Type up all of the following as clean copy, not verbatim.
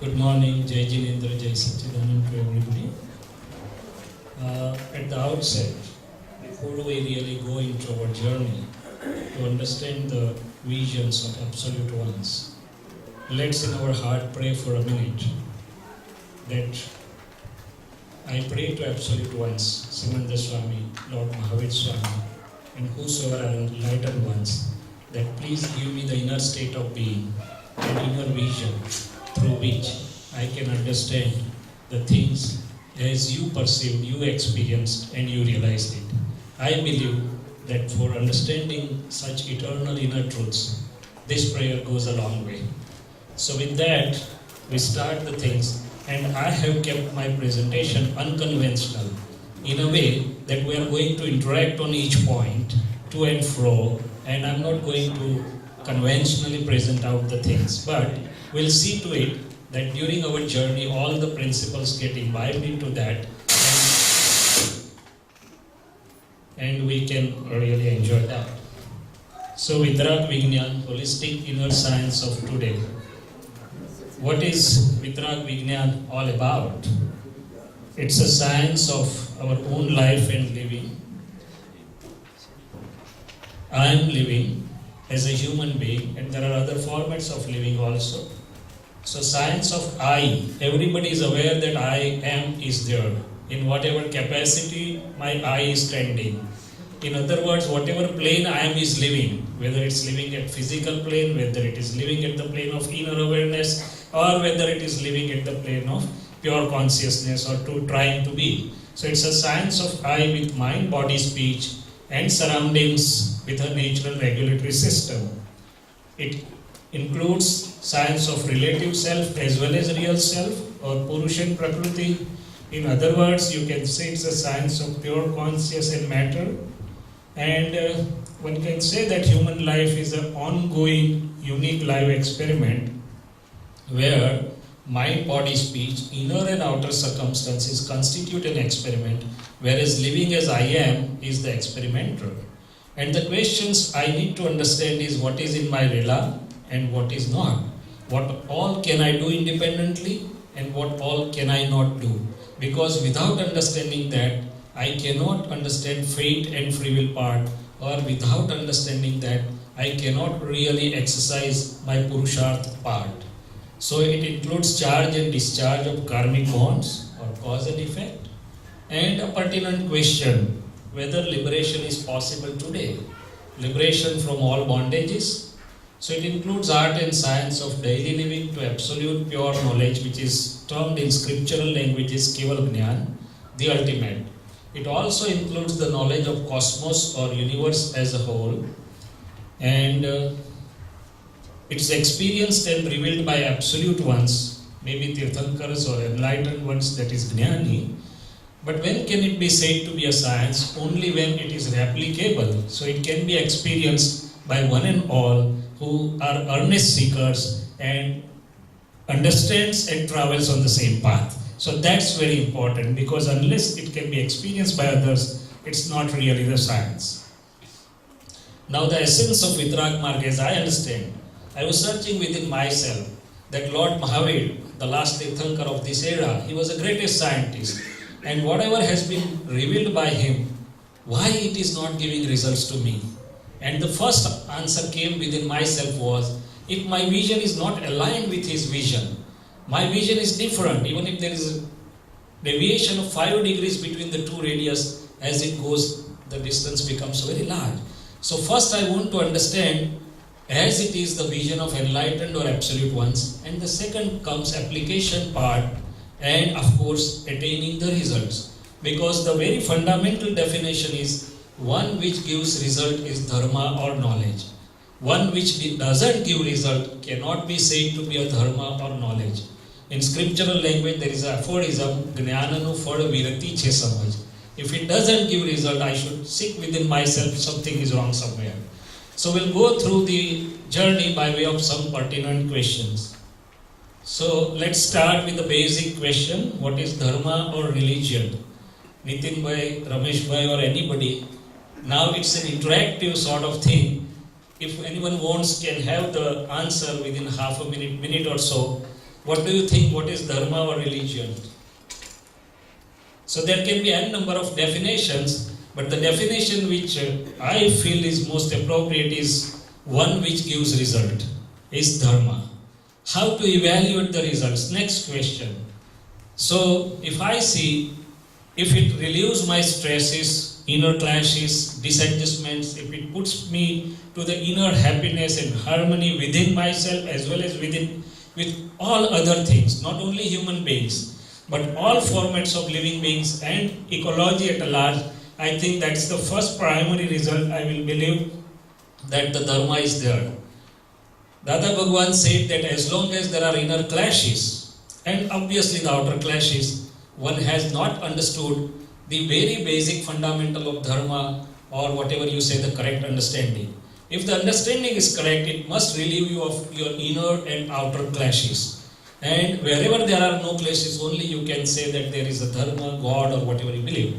Good morning, Jai Jinendra, Jai Sachidanand to everybody. At the outset, before we really go into our journey to understand the visions of Absolute Ones, let's in our heart pray for a minute that I pray to Absolute Ones, Simananda Swami, Lord Mahavir Swami, and whosoever are enlightened ones, that please give me the inner state of being and inner vision through which I can understand the things as you perceived, you experienced, and you realized it. I believe that for understanding such eternal inner truths, this prayer goes a long way. So with that, we start the things, and I have kept my presentation unconventional in a way that we are going to interact on each point, to and fro, and I'm not going to conventionally present out the things, but we'll see to it that during our journey all the principles get imbibed into that, and we can really enjoy that. So Vitrag Vignan, holistic inner science of today. What is Vitrag Vignan all about? It's a science of our own life and living. I am living as a human being, and there are other formats of living also. So science of I, everybody is aware that I am is there. In whatever capacity my I is standing. In other words, whatever plane I am is living, whether it's living at physical plane, whether it is living at the plane of inner awareness, or whether it is living at the plane of pure consciousness or trying to be. So it's a science of I with mind, body, speech, and surroundings with a natural regulatory system. It includes science of relative self as well as real self, or Purushan Prakriti. In other words, you can say it's a science of pure conscious and matter. And one can say that human life is an ongoing, unique live experiment where mind, body, speech, inner and outer circumstances constitute an experiment, whereas living as I am is the experimenter. And the questions I need to understand is what is in my rela and what is not. What all can I do independently and what all can I not do. Because without understanding that, I cannot understand fate and free will part, or without understanding that, I cannot really exercise my Purusharth part. So it includes charge and discharge of karmic bonds or cause and effect, and a pertinent question whether liberation is possible today. Liberation from all bondages. So it includes art and science of daily living to absolute pure knowledge, which is termed in scriptural languages Keval Gnan, the ultimate. It also includes the knowledge of cosmos or universe as a whole, and it's experienced and revealed by absolute ones, maybe Tirthankaras or enlightened ones, that is Jnani. But when can it be said to be a science? Only when it is replicable. So it can be experienced by one and all who are earnest seekers and understands and travels on the same path. So that's very important, because unless it can be experienced by others, it's not really the science. Now the essence of Vitrag Marg, as I understand, I was searching within myself that Lord Mahavir, the last Tirthankar of this era, he was the greatest scientist. And whatever has been revealed by him, why it is not giving results to me? And the first answer came within myself was, if my vision is not aligned with his vision, my vision is different, even if there is a deviation of 5 degrees between the two radius, as it goes, the distance becomes very large. So first I want to understand as it is the vision of enlightened or absolute ones, and the second comes application part, and of course attaining the results. Because the very fundamental definition is one which gives result is dharma or knowledge. One which doesn't give result cannot be said to be a dharma or knowledge. In scriptural language there is an aphorism, Jnananu fad virati che samaj. If it doesn't give result, I should seek within myself something is wrong somewhere. So we'll go through the journey by way of some pertinent questions. So let's start with the basic question, what is dharma or religion? Nitin bhai, Ramesh bhai, or anybody. Now it's an interactive sort of thing. If anyone wants, can have the answer within half a minute or so. What do you think? What is dharma or religion? So there can be n number of definitions, but the definition which I feel is most appropriate is one which gives result, is dharma. How to evaluate the results? Next question. So if I see, if it relieves my stresses, inner clashes, disadjustments, if it puts me to the inner happiness and harmony within myself as well as with all other things, not only human beings, but all formats of living beings and ecology at large, I think that's the first primary result. I will believe that the dharma is there. Dada Bhagwan said that as long as there are inner clashes, and obviously the outer clashes, one has not understood the very basic fundamental of dharma, or whatever you say, the correct understanding. If the understanding is correct, it must relieve you of your inner and outer clashes. And wherever there are no clashes, only you can say that there is a dharma, God, or whatever you believe.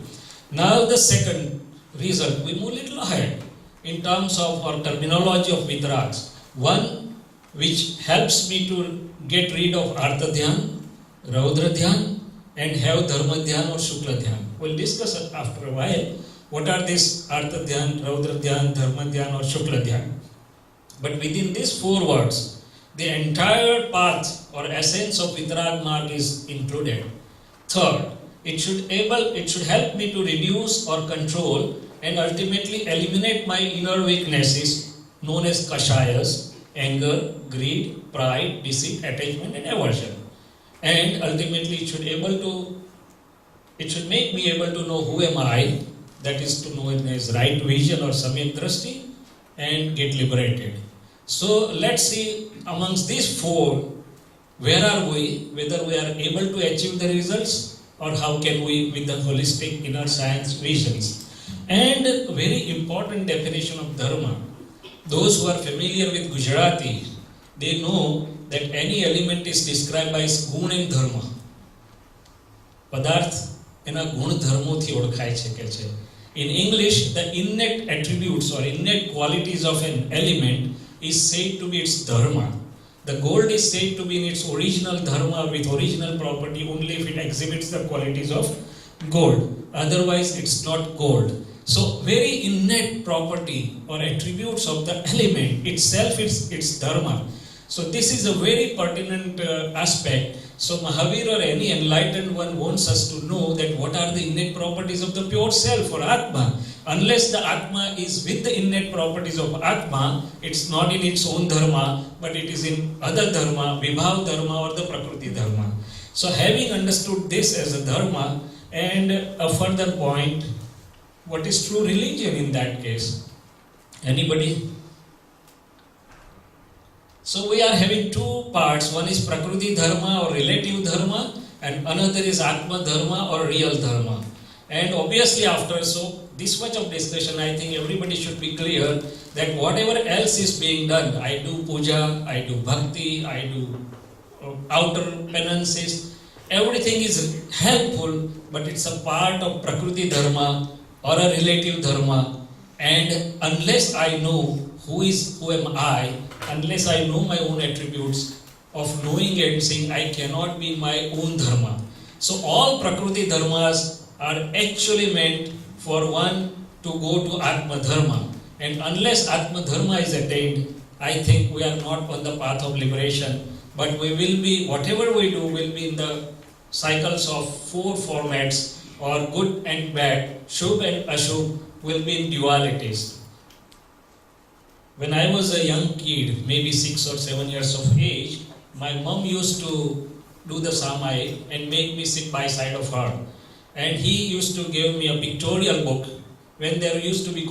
Now the second result, we move a little ahead in terms of our terminology of vitrags. One which helps me to get rid of Artha Dhyan, Raudra Dhyan, and have Dharma Dhyan or Shukla Dhyan. We'll discuss it after a while. What are these Artha Dhyan, Raudra Dhyan, Dharma Dhyan or Shukla Dhyan? But within these four words, the entire path or essence of Vitrag Marg is included. Third, it should help me to reduce or control and ultimately eliminate my inner weaknesses known as kashayas, anger, greed, pride, deceit, attachment and aversion. And ultimately it should make me able to know who am I, that is to know it as right vision or samyak drashti, and get liberated. So let's see amongst these four, where are we, whether we are able to achieve the results or how can we with the holistic inner science visions. And a very important definition of dharma. Those who are familiar with Gujarati, they know that any element is described by its gun and dharma. પદાર્થ એના ગુણ ધર્મોથી ઓળખાય છે કે છે. In English, the innate attributes or innate qualities of an element is said to be its dharma. The gold is said to be in its original dharma with original property only if it exhibits the qualities of gold. Otherwise, it's not gold. So, very innate property or attributes of the element itself is its dharma. So, this is a very pertinent aspect. So, Mahavir or any enlightened one wants us to know that what are the innate properties of the pure self or Atma. Unless the Atma is with the innate properties of Atma, it's not in its own dharma, but it is in other dharma, Vibhav dharma or the Prakriti dharma. So, having understood this as a dharma, and a further point, what is true religion in that case? Anybody? So we are having two parts. One is Prakriti Dharma or relative Dharma, and another is Atma Dharma or real Dharma. And obviously after this much of discussion, I think everybody should be clear that whatever else is being done, I do puja, I do bhakti, I do outer penances, everything is helpful, but it's a part of Prakriti Dharma or a relative Dharma. And unless I know who am I, unless I know my own attributes of knowing and seeing, I cannot be my own dharma. So all Prakriti dharmas are actually meant for one to go to Atma Dharma. And unless Atma Dharma is attained, I think we are not on the path of liberation, but we will be, whatever we do will be in the cycles of four formats, or good and bad, Shubh and Ashubh will be in dualities. When I was a young kid, maybe 6 or 7 years of age, my mom used to do the samai and make me sit by side of her. And he used to give me a pictorial book when there used to be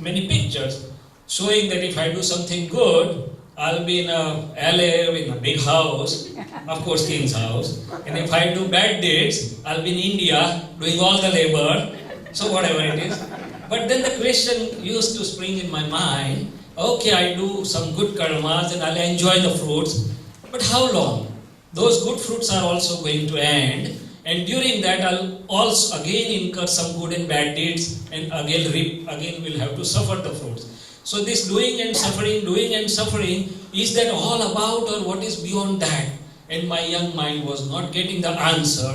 many pictures, showing that if I do something good, I'll be in a LA in a big house, of course King's house. And if I do bad deeds, I'll be in India doing all the labor, so whatever it is. But then the question used to spring in my mind, okay, I do some good karmas and I'll enjoy the fruits, but how long? Those good fruits are also going to end, and during that I'll also again incur some good and bad deeds, and again will have to suffer the fruits. So this doing and suffering, is that all about, or what is beyond that? and my young mind was not getting the answer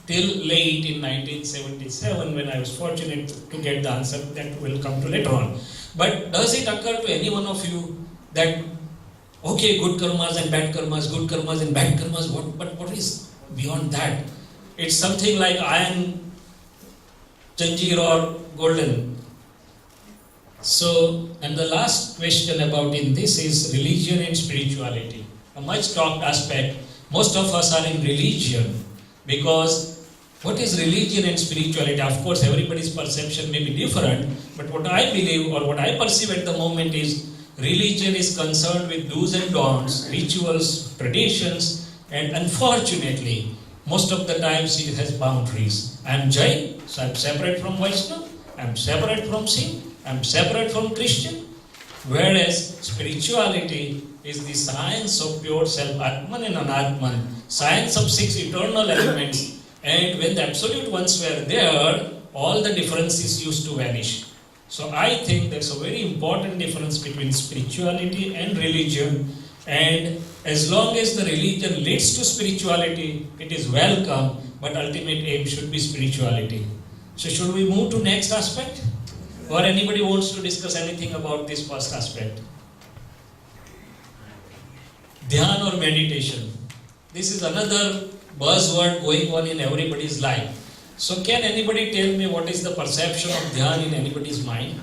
till late in 1977 when I was fortunate to get the answer that will come to later on. But does it occur to any one of you that, okay, good karmas and bad karmas, good karmas and bad karmas, but what is beyond that? It's something like iron, janjeer or golden. So, and the last question about in this is religion and spirituality. A much talked aspect. Most of us are in religion because what is religion and spirituality? Of course, everybody's perception may be different, but what I believe or what I perceive at the moment is religion is concerned with do's and don'ts, rituals, traditions, and unfortunately, most of the times it has boundaries. I am Jain, so I am separate from Vaishnava, I am separate from Sikh, I am separate from Christian. Whereas spirituality is the science of pure self, Atman and Anatman, science of six eternal elements. And when the absolute ones were there, all the differences used to vanish. So I think there's a very important difference between spirituality and religion. And as long as the religion leads to spirituality, it is welcome, but ultimate aim should be spirituality. So should we move to next aspect? Or anybody wants to discuss anything about this first aspect? Dhyan or meditation. This is another buzzword going on in everybody's life. So can anybody tell me what is the perception of dhyan in anybody's mind?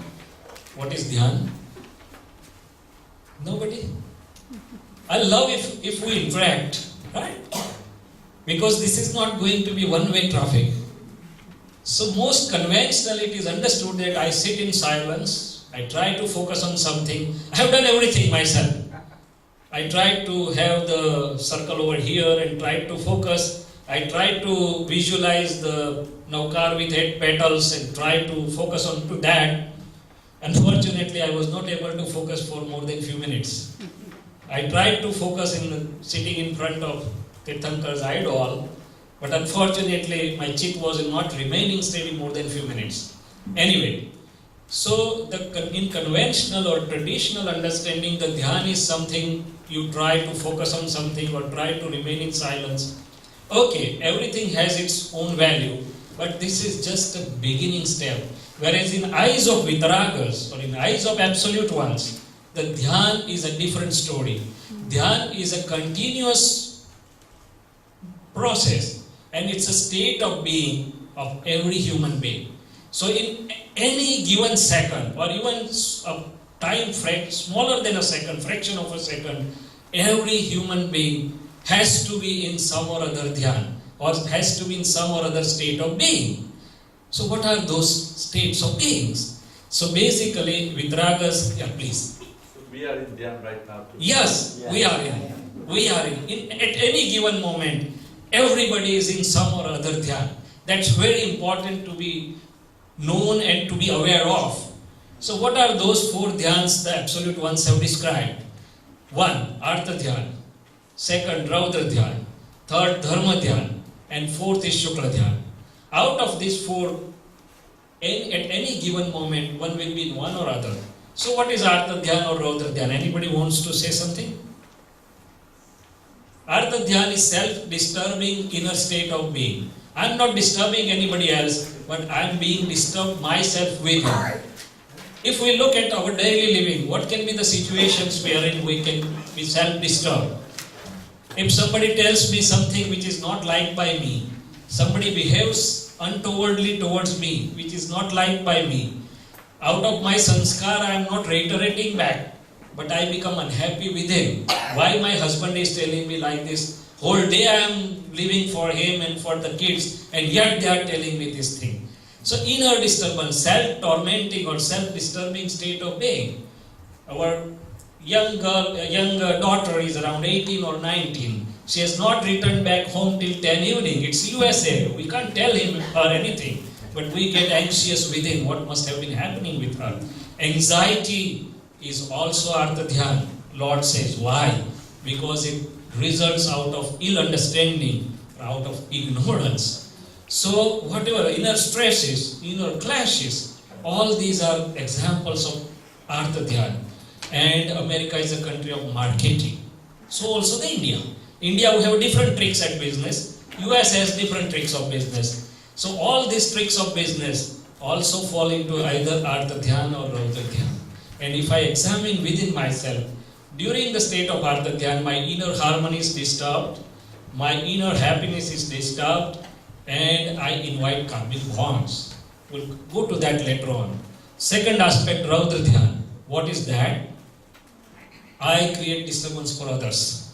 What is dhyan? Nobody? I love if we interact, right? Because this is not going to be one-way traffic. So most conventionally it is understood that I sit in silence, I try to focus on something. I have done everything myself. I tried to have the circle over here and tried to focus. I tried to visualize the naukar with 8 petals and try to focus on to that. Unfortunately, I was not able to focus for more than few minutes. I tried to focus sitting in front of Tirthankar's idol, but unfortunately my chitt was not remaining steady more than few minutes. Anyway, so in conventional or traditional understanding, the dhyan is something you try to focus on something or try to remain in silence. Okay, everything has its own value, but this is just a beginning step. Whereas in eyes of Vitaragas or in eyes of absolute ones, the dhyan is a different story. Dhyan is a continuous process and it's a state of being of every human being. So in any given second or even a time frame smaller than a second, fraction of a second, every human being has to be in some or other dhyan or has to be in some or other state of being. So what are those states of beings? So basically, Vitaragas, yeah please. So we are in dhyan right now too. Yes, we are in. We are in. At any given moment, everybody is in some or other dhyan. That's very important to be known and to be aware of. So what are those 4 dhyans the absolute ones have described? 1, Artha Dhyan. 2nd, Raudra Dhyan. 3rd, Dharma Dhyan. And 4th is Shukla Dhyan. Out of these 4, at any given moment, one will be in one or other. So what is Artha Dhyan or Raudra Dhyan? Anybody wants to say something? Artha Dhyan is self-disturbing inner state of being. I am not disturbing anybody else, but I am being disturbed myself with him. If we look at our daily living, what can be the situations wherein we can be self-disturbed? If somebody tells me something which is not liked by me, somebody behaves untowardly towards me, which is not liked by me, out of my sanskar I am not reiterating back, but I become unhappy with him. Why my husband is telling me like this? Whole day I am living for him and for the kids, and yet they are telling me this thing. So inner disturbance, self-tormenting or self-disturbing state of being. Our young daughter is around 18 or 19. She has not returned back home till 10 evening. It's USA. We can't tell him or anything, but we get anxious within what must have been happening with her. Anxiety is also Artha Dhyan. Lord says, why? Because it results out of ill understanding, out of ignorance. So whatever inner stresses, inner clashes, all these are examples of Artha Dhyan. And America is a country of marketing. So also the India. India, we have different tricks at business. US has different tricks of business. So all these tricks of business also fall into either Artha Dhyan or Raudra Dhyan. And if I examine within myself, during the state of Artha Dhyan, my inner harmony is disturbed, my inner happiness is disturbed, and I invite karmic bonds. We'll go to that later on. Second aspect, Raudra Dhyan. What is that? I create disturbance for others.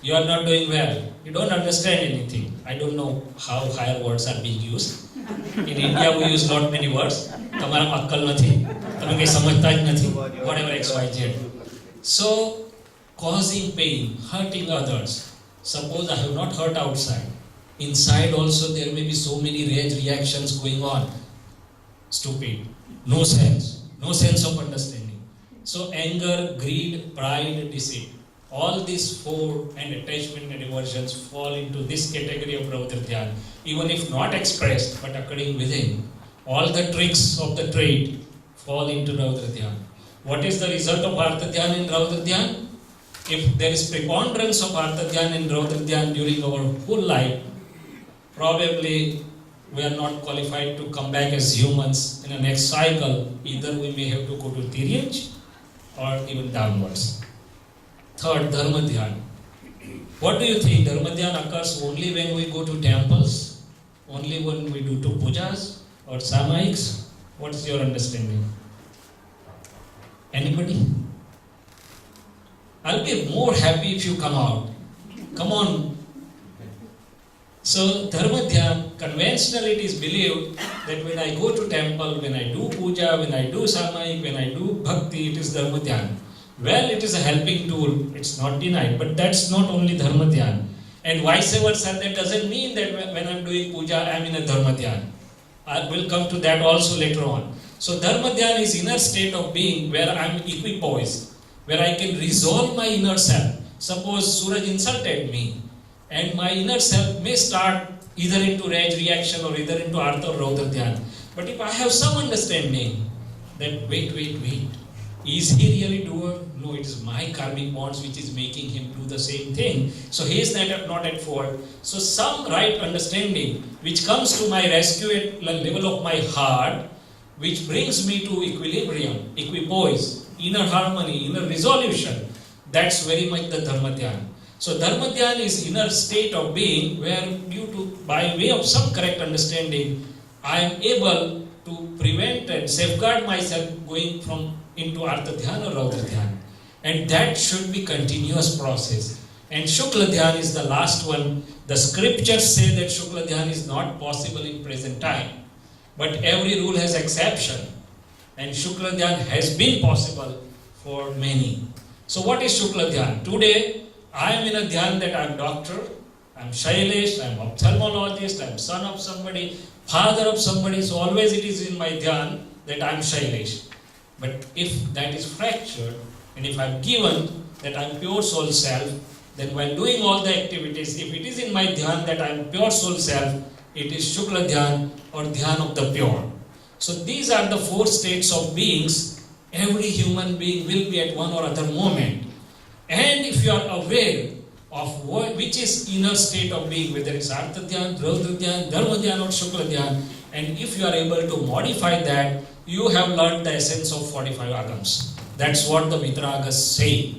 You are not doing well. You don't understand anything. I don't know how higher words are being used. In India, we use not many words. તમારા અક્કલ નથી. તમે કઈ સમજતા જ નથી. Whatever X, Y, Z. So, causing pain, hurting others. Suppose I have not hurt outside. Inside also there may be so many rage reactions going on. Stupid. No sense of understanding. So anger, greed, pride, deceit. All these four and attachment and aversions fall into this category of Raudra Dhyan. Even if not expressed but occurring within. All the tricks of the trade fall into Raudra Dhyan. What is the result of Artha Dhyan and Raudra Dhyan? If there is preponderance of Artha Dhyan and Raudra Dhyan during our whole life, probably we are not qualified to come back as humans in the next cycle. Either we may have to go to Tiryaj or even downwards. Third, Dharma Dhyan. What do you think? Dharma Dhyan occurs only when we go to temples? Only when we do two pujas or samayiks? What is your understanding? Anybody? I'll be more happy if you come out. Come on. So, Dharma Dhyan, conventionally it is believed that when I go to temple, when I do puja, when I do samayik, when I do bhakti, it is Dharma Dhyan. Well, it is a helping tool, it's not denied, but that's not only Dharma Dhyan. And vice versa, that doesn't mean that when I'm doing puja, I'm in a Dharma Dhyan. I will come to that also later on. So, Dharma Dhyan is inner state of being where I'm equipoised, where I can resolve my inner self. Suppose Suraj insulted me, and my inner self may start either into rage reaction or either into Artha or Raudra Dhyan. But if I have some understanding that wait, is he really doer? No, it is my karmic bonds which is making him do the same thing. So he is not at fault. So some right understanding which comes to my rescue at the level of my heart, which brings me to equilibrium, equipoise, inner harmony, inner resolution, that's very much the Dharma Dhyan. So Dharma Dhyan is inner state of being where by way of some correct understanding, I am able to prevent and safeguard myself going into Artha Dhyan or Raudra Dhyan. And that should be continuous process. And Shukla Dhyan is the last one. The scriptures say that Shukla Dhyan is not possible in present time. But every rule has exception. And Shukla Dhyan has been possible for many. So what is Shukla Dhyan? Today, I am in a Dhyan that I am doctor, I am Shailesh, I am ophthalmologist, I am son of somebody, father of somebody. So always it is in my Dhyan that I am Shailesh. But if that is fractured, and if I am given that I am pure soul self, then while doing all the activities, if it is in my Dhyan that I am pure soul self, it is Shukla Dhyan or Dhyan of the pure. So these are the four states of beings. Every human being will be at one or other moment. And if you are aware of which is inner state of being, whether it's Artha Dhyan, Raudra Dhyan, Dharma Dhyan or Shukla Dhyan, and if you are able to modify that, you have learned the essence of 45 agams. That's what the Vitaragas say.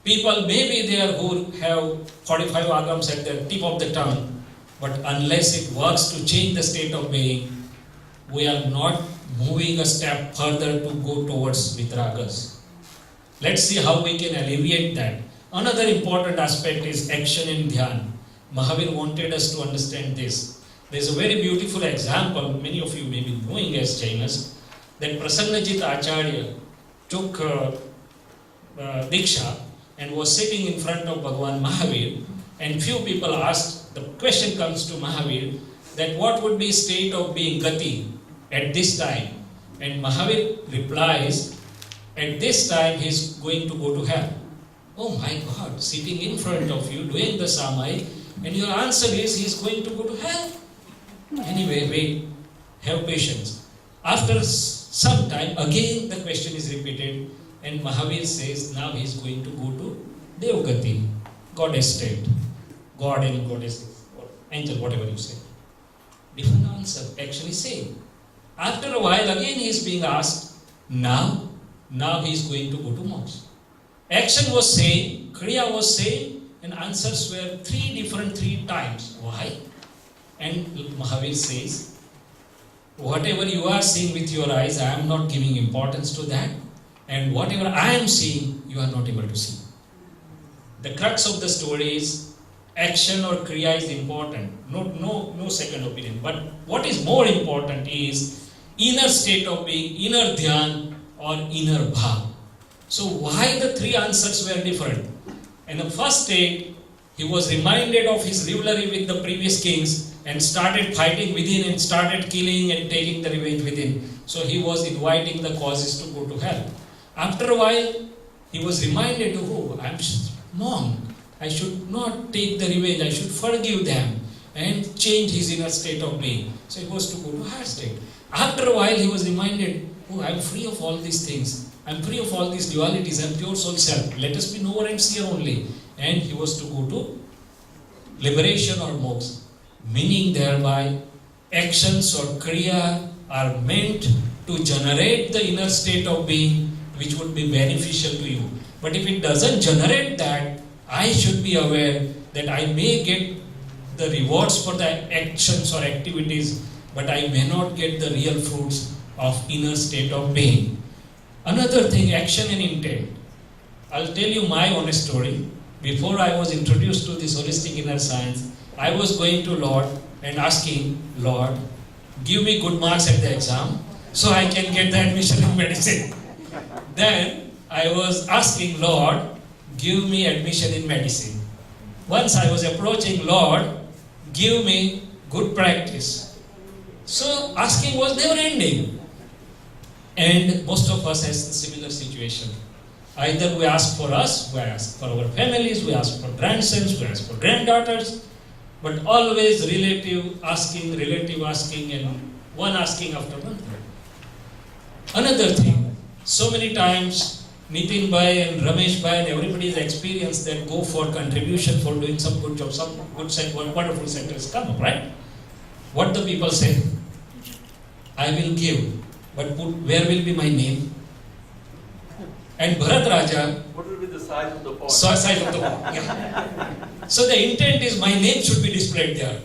People may be there who have 45 agams at the tip of the tongue, but unless it works to change the state of being, we are not moving a step further to go towards Vitaragas. Let's see how we can alleviate that. Another important aspect is action in Dhyan. Mahavir wanted us to understand this. There is a very beautiful example, many of you may be knowing as Jainas, that Prasannajit Acharya took Diksha and was sitting in front of Bhagavan Mahavir, and few people asked, the question comes to Mahavir, that what would be state of being Gati at this time? And Mahavir replies, at this time he is going to go to hell. Oh my God, sitting in front of you doing the Samai, and your answer is he is going to go to hell. Anyway, wait, have patience. After some time, again the question is repeated, and Mahavir says now he is going to go to Devgati. goddess state, god and goddess, or angel, whatever you say. Different answer, actually same. After a while again he is being asked, now he is going to go to moksha. Action was same, kriya was same, and answers were three times. Why? And Mahavir says, whatever you are seeing with your eyes, I am not giving importance to that, and whatever I am seeing, you are not able to see. The crux of the story is action or kriya is important. No second opinion. But what is more important is inner state of being, inner dhyan or inner bhav. So why the three answers were different? In the first state, he was reminded of his rivalry with the previous kings and started fighting within and started killing and taking the revenge within. So he was inviting the causes to go to hell. After a while, he was reminded, oh, I'm monk. I should not take the revenge. I should forgive them and change his inner state of being. So he was to go to higher state. After a while, he was reminded, oh, I'm free of all these things. I'm free of all these dualities. I'm pure soul self. Let us be knower and seer only. And he was to go to liberation or moksha. Meaning thereby, actions or kriya are meant to generate the inner state of being which would be beneficial to you. But if it doesn't generate that, I should be aware that I may get the rewards for the actions or activities, but I may not get the real fruits of inner state of being. Another thing, action and intent. I'll tell you my honest story. Before I was introduced to this holistic inner science, I was going to Lord and asking, Lord, give me good marks at the exam so I can get the admission in medicine. Then I was asking, Lord, give me admission in medicine. Once I was approaching, Lord, give me good practice. So asking was never ending. And most of us has a similar situation. Either we ask for us, we ask for our families, we ask for grandsons, we ask for granddaughters, but always relative asking, and one asking after one. Another thing, so many times Nitin Bhai and Ramesh Bhai and everybody has experienced that go for contribution for doing some good job, some good wonderful center has come up, right? What the people say? I will give, but where will be my name? And Bharat Raja, What will be the size of the pot? size of the pot. Yeah. So the intent is my name should be displayed there.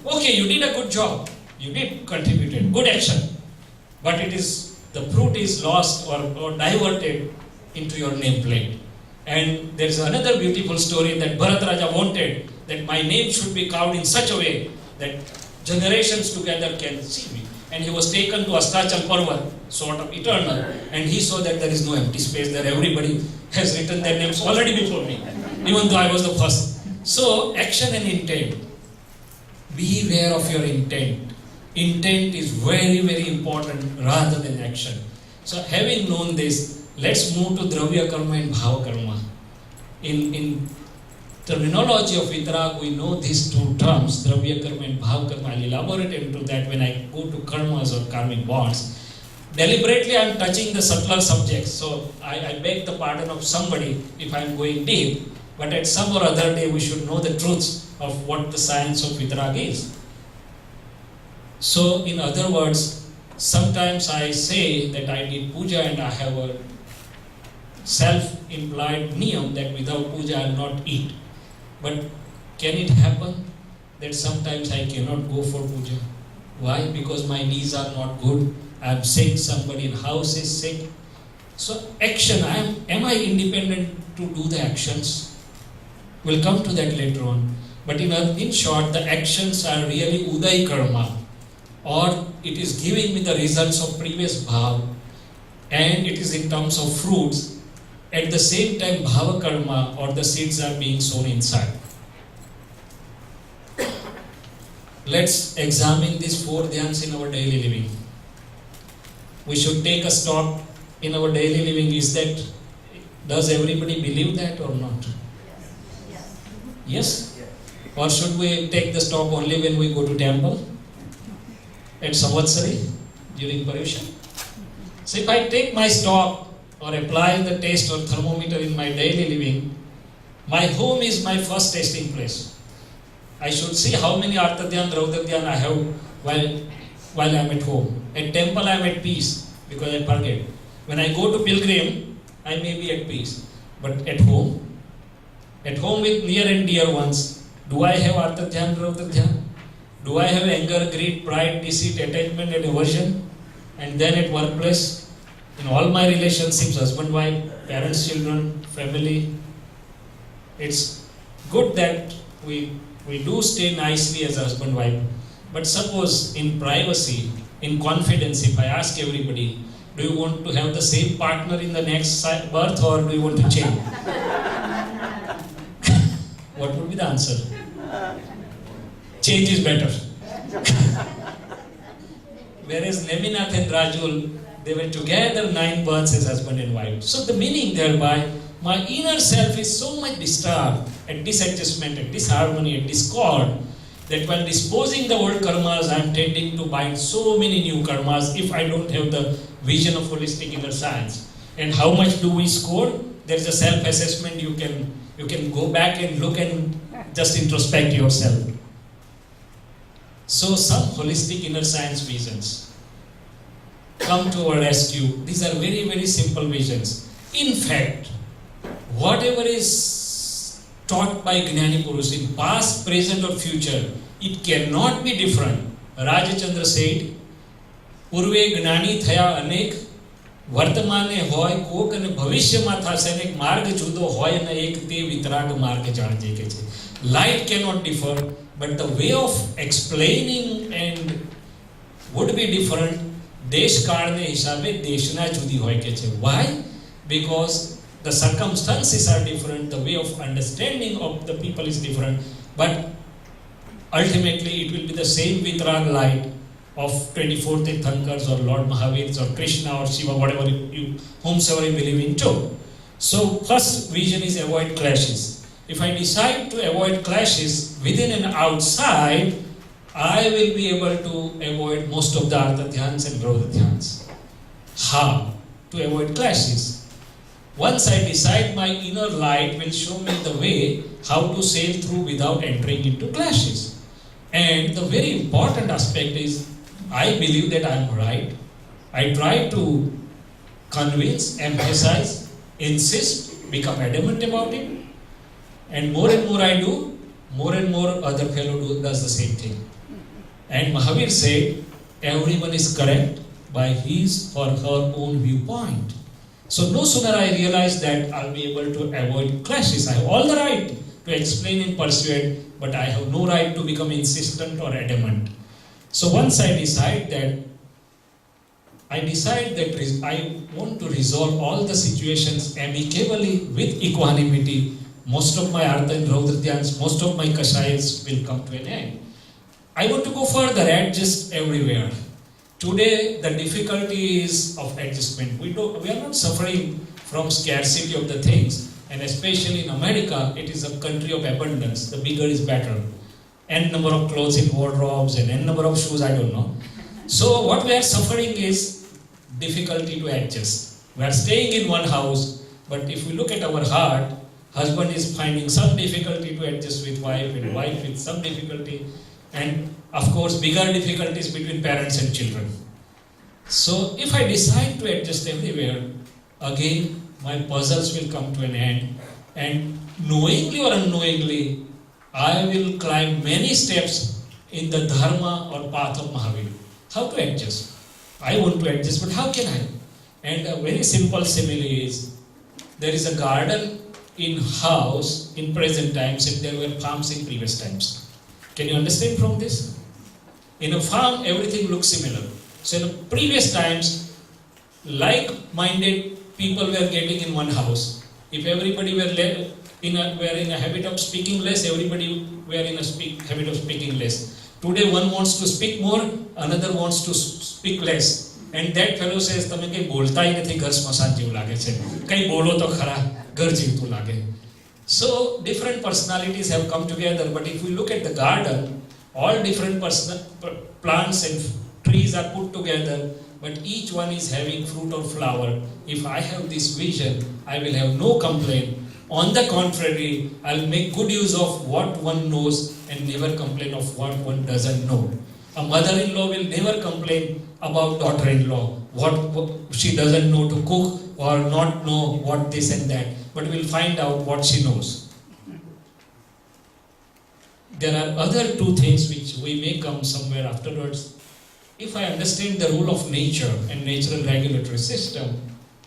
Okay, you did a good job. You did contributed, good action. But it is, the fruit is lost or diverted into your nameplate. And there is another beautiful story that Bharat Raja wanted that my name should be carved in such a way that generations together can see me. And he was taken to Astachal Parvat, sort of eternal, and he saw that there is no empty space there. Everybody has written their names already before me, even though I was the first. So, action and intent. Beware of your intent. Intent is very, very important rather than action. So, having known this, let's move to Dravya Karma and Bhava Karma. In terminology of Vitarag, we know these two terms, Dravya Karma and Bhava Karma. I'll elaborate into that when I go to karmas or karmic bonds. Deliberately, I am touching the subtler subjects, so I beg the pardon of somebody if I am going deep, but at some or other day we should know the truths of what the science of Vitarag is. So, in other words, sometimes I say that I did puja and I have a self-implied niyam that without puja I will not eat. But can it happen that sometimes I cannot go for puja? Why? Because my knees are not good, I am sick, somebody in house is sick. So action, am I independent to do the actions? We'll come to that later on. But in short, the actions are really Uday Karma, or it is giving me the results of previous bhav, and it is in terms of fruits. At the same time, Bhava Karma, or the seeds are being sown inside. Let's examine these 4 dhyans in our daily living. We should take a stock in our daily living. Does everybody believe that or not? Yes? Or should we take the stock only when we go to temple? At Samvatsari, during Paryushan? So if I take my stock or apply the test or thermometer in my daily living, My home is my first testing place. I should see how many Artha Dhyan, Raudra Dhyan I have while I am at home. At temple I am at peace because I forget. When I go to pilgrim, I may be at peace. But at home with near and dear ones, do I have Artha Dhyan, Raudra Dhyan? Do I have anger, greed, pride, deceit, attachment and aversion? And then at workplace, in all my relationships, husband, wife, parents, children, family, it's good that we do stay nicely as husband, wife. But suppose in privacy, in confidence, if I ask everybody, do you want to have the same partner in the next birth or do you want to change? What would be the answer? Change is better. Whereas Neminath and Rajul, they were together 9 births as husband and wife. So the meaning thereby, my inner self is so much disturbed at disadjustment, at disharmony, at discord, that while disposing the old karmas, I am tending to bind so many new karmas if I don't have the vision of holistic inner science. And how much do we score? There is a self-assessment. You can go back and look and just introspect yourself. So some holistic inner science visions come to our rescue. These are very, very simple visions. In fact, whatever is taught by Gnani Purus in past, present or future, it cannot be different. Rajachandra said, Purve Gnani thaya anek, વર્તમાને હોય કોક અને ભવિષ્યમાં થશે ને એક માર્ગ જુદો હોય અને એક તે વિતરાગ માર્ગ જાણજે કે છે. Light cannot differ, but the way of explaining and would be different. દેશ કાળને હિસાબે દેશના જુદી હોય કે છે. Why? Because the circumstances are different, the way of understanding of the people is different, but ultimately it will be the same vitrag light of 24 Tirthankars or Lord Mahavir or Krishna or Shiva, whatever whomsoever you believe into. So first vision is avoid clashes. If I decide to avoid clashes within and outside, I will be able to avoid most of the Artha Dhyans and Raudra Dhyans. How to avoid clashes? Once I decide, my inner light will show me the way how to sail through without entering into clashes. And the very important aspect is, I believe that I am right. I try to convince, emphasize, insist, become adamant about it. And more I do, more and more other fellow does the same thing. And Mahavir said, everyone is correct by his or her own viewpoint. So no sooner I realize that I'll be able to avoid clashes. I have all the right to explain and persuade, but I have no right to become insistent or adamant. So once I decide that I want to resolve all the situations amicably with equanimity, most of my Artha and Raudra Dhyans, most of my Kashayas will come to an end. I want to go further, adjust everywhere. Today, the difficulty is of adjustment. We are not suffering from scarcity of the things, and especially in America, it is a country of abundance. The bigger is better. N number of clothes in wardrobes and N number of shoes, I don't know. So what we are suffering is difficulty to adjust. We are staying in one house, but if we look at our heart, husband is finding some difficulty to adjust with wife, and wife with some difficulty, and of course bigger difficulties between parents and children. So if I decide to adjust everywhere, again my puzzles will come to an end, and knowingly or unknowingly I will climb many steps in the dharma or path of Mahavir. How to adjust? I want to adjust, but how can I? And a very simple simile is, there is a garden in house in present times and there were farms in previous times. Can you understand from this? In a farm, everything looks similar. So in the previous times, like-minded people were getting in one house. If everybody were in a habit of speaking less, everybody were in a habit of speaking less. Today one wants to speak more, another wants to speak less. And that fellow says, તમે કઈ બોલતાય નથી, ઘર સ્મશાન જેવું લાગે છે. કઈ બોલો તો ખરા, ઘર જીવતું લાગે. So different personalities have come together, but if we look at the garden, all different plants and trees are put together, but each one is having fruit or flower. If I have this vision, I will have no complaint On the contrary, I'll make good use of what one knows and never complain of what one doesn't know. A mother-in-law will never complain about daughter-in-law, what she doesn't know to cook or not know what this and that, but will find out what she knows. There are other two things which we may come somewhere afterwards. If I understand the rule of nature and natural regulatory system,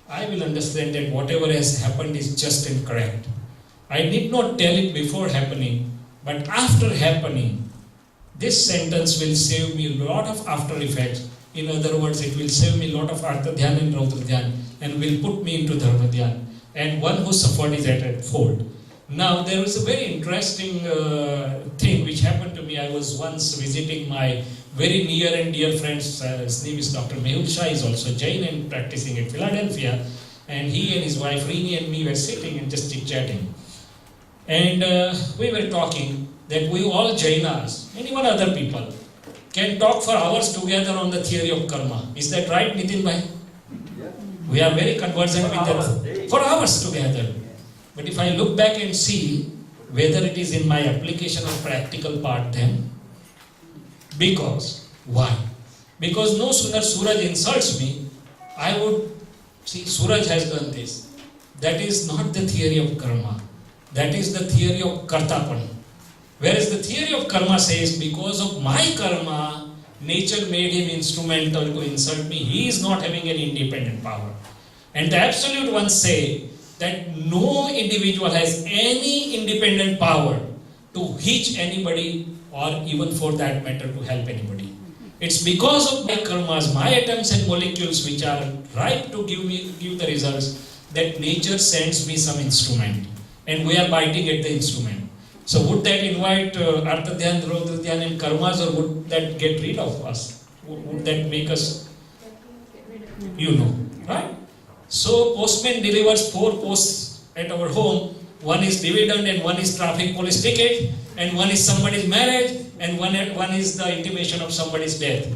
I will understand that whatever has happened is just and correct. I need not tell it before happening, but after happening, this sentence will save me a lot of after effects. In other words, it will save me a lot of Artha Dhyan and Raudra Dhyan and will put me into Dharma Dhyan. And one who suffered is at fault. Now, there was a very interesting thing which happened to me. I was once visiting my very near and dear friend. His name is Dr. Mehul Shah. He is also Jain and practicing at Philadelphia. And he and his wife Rini and me were sitting and just chit-chatting. And we were talking that we all Jainas, anyone other people, can talk for hours together on the theory of karma. Is that right, Nitin Bhai? Yeah. We are very conversant with hours, that for hours together. But if I look back and see whether it is in my application or practical part then, because, why? Because no sooner Suraj insults me, I would see Suraj has done this. That is not the theory of karma. That is the theory of kartapan. Whereas the theory of karma says, because of my karma, nature made him instrumental to insult me. He is not having any independent power. And the absolute ones say that no individual has any independent power to hitch anybody or even for that matter to help anybody. It's because of my karmas, my atoms and molecules which are ripe to give the results, that nature sends me some instrument and we are biting at the instrument. So would that invite Artha Dhyan, Raudra Dhyan and karmas, or would that get rid of us? Would that make us, right? So postman delivers 4 posts at our home. One is dividend and one is traffic police ticket and one is somebody's marriage and one is the intimation of somebody's death.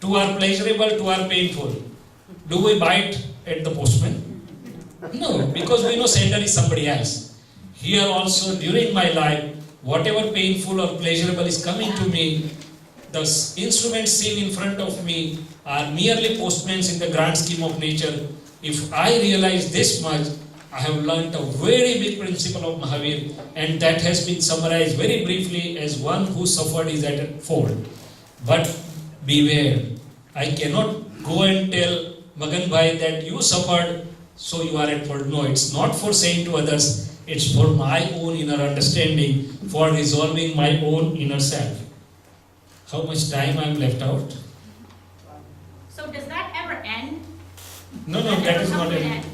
2 are pleasurable, 2 are painful. Do we bite at the postman? No, because we know sender is somebody else. Here also during my life, whatever painful or pleasurable is coming to me, the instruments seen in front of me are merely postmans in the grand scheme of nature. If I realize this much, I have learnt a very big principle of Mahavir, and that has been summarized very briefly as one who suffered is at fault. But beware, I cannot go and tell Magan Bhai that you suffered, so you are at fault. No, it's not for saying to others, it's for my own inner understanding, for resolving my own inner self. How much time I am left out? So does that ever end? No, Does that ever is come not to an it. end?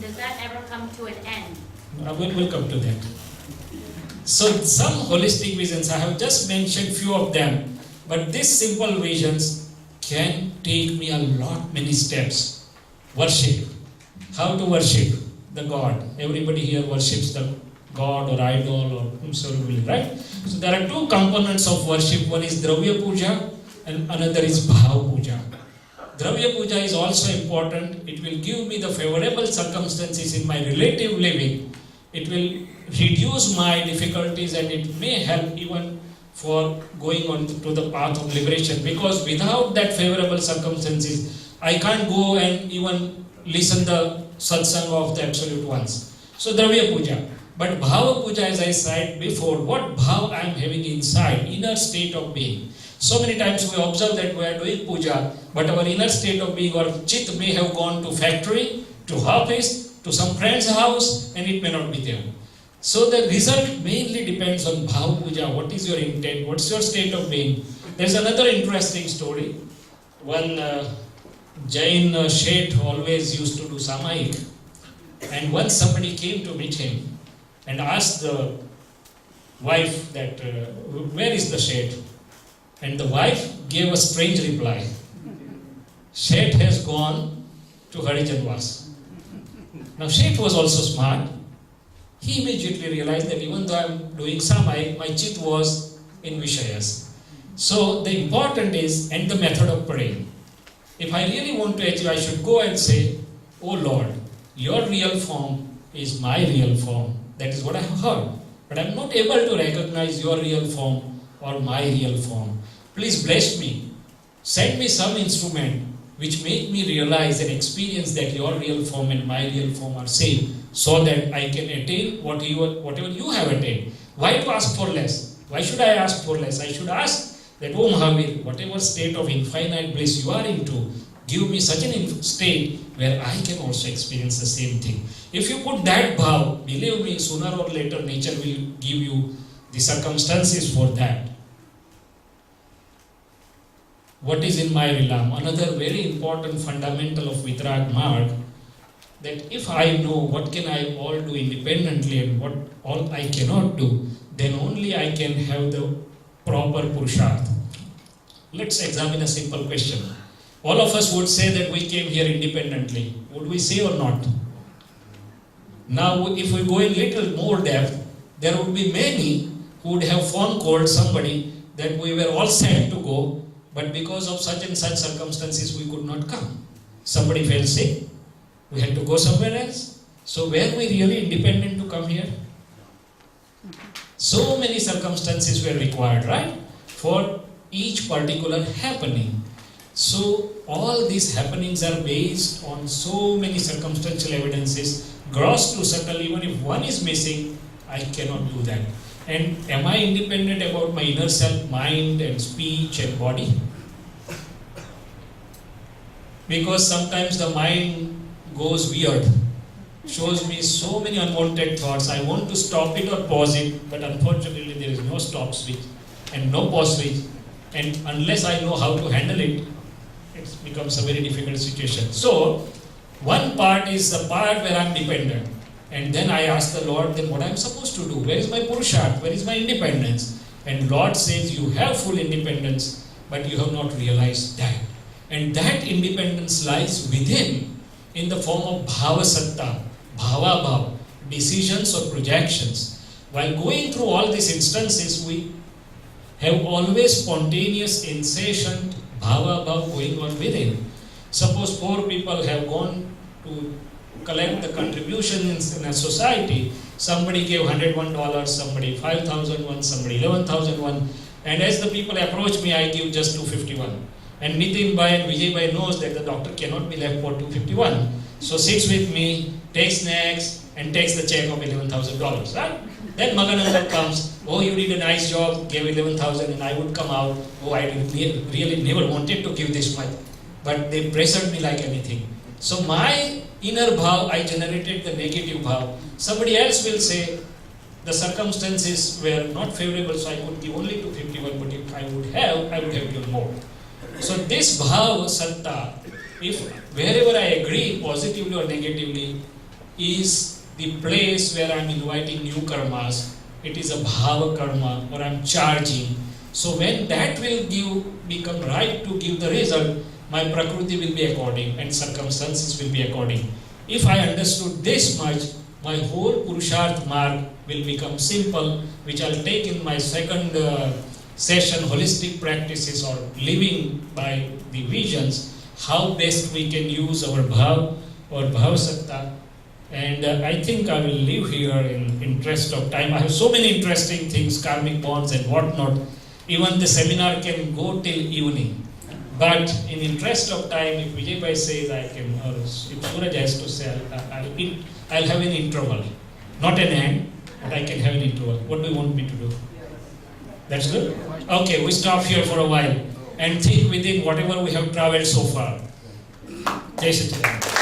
Does that ever come to an end? We'll come to that. So some holistic visions, I have just mentioned few of them, but these simple visions can take me a lot, many steps. Worship. How to worship the God. Everybody here worships the God or idol or whomsoever, right? So there are 2 components of worship. One is Dravya Puja and another is Bhav Puja. Dravya Puja is also important. It will give me the favorable circumstances in my relative living. It will reduce my difficulties and it may help even for going on to the path of liberation. Because without that favorable circumstances, I can't go and even listen the satsang of the absolute ones. So Dravya Puja. But Bhava Puja, as I said before, what bhav I am having inside, inner state of being. So many times we observe that we are doing puja, but our inner state of being or chit may have gone to factory, to office, to some friend's house, and it may not be there. So the result mainly depends on bhav puja. What is your intent? What's your state of being? There's another interesting story. One Jain Sheth always used to do Samayik, and once somebody came to meet him and asked the wife that, where is the Sheth? And the wife gave a strange reply. Sheth has gone to Harijanvas. Now Sheth was also smart. He immediately realized that even though I am doing Samayik, my chit was in Vishayas. So the important is, and the method of praying. If I really want to achieve, I should go and say, Oh Lord, your real form is my real form. That is what I have heard. But I am not able to recognize your real form or my real form. Please bless me. Send me some instrument which make me realize and experience that your real form and my real form are same, so that I can attain whatever you have attained. Why to ask for less? Why should I ask for less? I should ask that, oh Mahavir, whatever state of infinite bliss you are into, give me such an state where I can also experience the same thing. If you put that bhav, believe me, sooner or later nature will give you the circumstances for that. What is in my realm? Another very important fundamental of Vitrag Marg, that if I know what can I all do independently and what all I cannot do, then only I can have the proper Purusharth. Let's examine a simple question. All of us would say that we came here independently. Would we say or not? Now, if we go in little more depth, there would be many who would have phone called somebody that we were all set to go, but because of such and such circumstances we could not come. Somebody fell sick, we had to go somewhere else. So were we really independent to come here? So many circumstances were required, right? For each particular happening. So all these happenings are based on so many circumstantial evidences, gross to subtle. Even if one is missing, I cannot do that. And am I independent about my inner self, mind and speech and body? Because sometimes the mind goes weird, shows me so many unwanted thoughts. I want to stop it or pause it, but unfortunately there is no stop switch and no pause switch. And unless I know how to handle it, it becomes a very difficult situation. So, one part is the part where I am dependent. And then I ask the Lord, then what I am supposed to do? Where is my Purusharth? Where is my independence? And Lord says, you have full independence, but you have not realized that. And that independence lies within in the form of Bhava Satta, Bhava Bhav, decisions or projections. While going through all these instances, we have always spontaneous, incessant Bhava Bhav going on within. Suppose poor people have gone to collect the contributions in a society. Somebody gave $101, somebody $5,001, somebody $11,001, and as the people approach me, I give just $251. And Nitin Bhai and Vijay Bhai knows that the doctor cannot be left for $251. So sits with me, takes snacks, and takes the check of $11,000. Right? Then Magananda comes, oh, you did a nice job, gave 11,000, and I would come out, oh, I really never wanted to give this much, but they pressured me like anything. So my inner bhav, I generated the negative bhav. Somebody else will say, the circumstances were not favorable, so I could give only 251, but if I would have given more. So this bhav satta, if wherever I agree positively or negatively, is the place where I am inviting new karmas. It is a bhava karma, or I am charging. So when that will become right to give the result, my prakriti will be according and circumstances will be according. If I understood this much, my whole Purusharth Marg will become simple, which I'll take in my second session, holistic practices or living by the visions, how best we can use our bhav or bhav satta. And I think I will leave here in interest of time. I have so many interesting things, karmic bonds and whatnot. Even the seminar can go till evening. But in interest of time, if Vijay Bhai says I can, or if Suraj has to say, I'll have an interval. Not an end, but I can have an interval. What do you want me to do? That's good? Okay, we stop here for a while and think within whatever we have traveled so far. Jai Satchidananda.